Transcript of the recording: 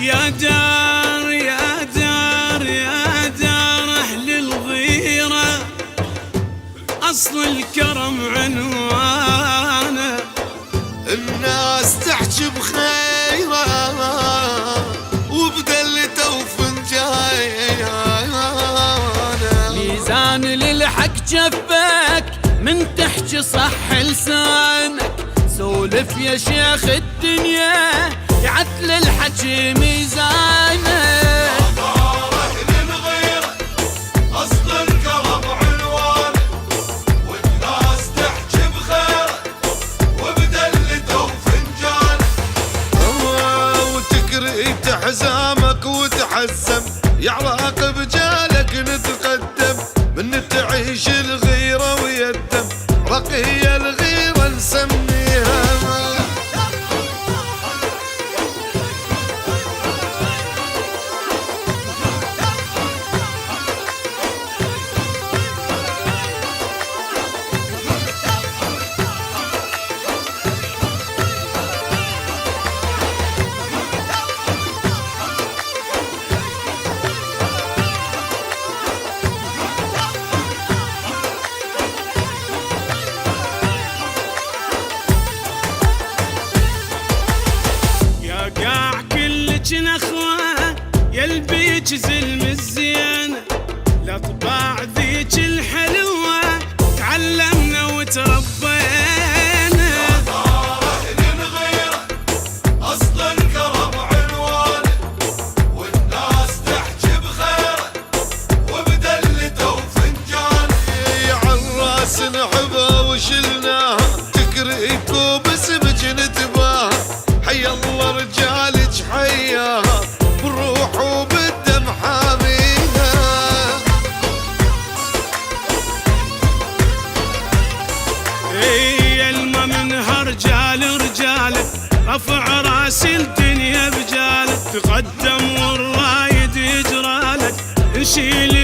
يا دار يا دار يا دار أهل الغيرة، أصل الكرم عنوانه. الناس تحكي بخيره وبدلته وفنجانه. ميزان للحق جفك من تحكي صح لسانك. سولف يا شيخ الدنيا يعدل الحكي ميزانه. حزامك وتحسم يعراقب جالك نتقدم. من تعيش الغيرة ويدم رقية الغيرة نسميها. نخوة يلبيك زلم الزينة. الأطباع ذيك الحلوة تعلمنا وتربينا. دار أهل الغيرة أصل الكرم عنوانه. والناس تحكي بخيره وبدلته وفنجانه. عالراس نحبه وشلناها تكريكو باسمك نتباها. حي الله رجالك حياها بالروح وبالدم حاميها. اي الما منها رجال رجاله رفع راس الدنيا بجاله. تقدم والرايد يجرالك نشيل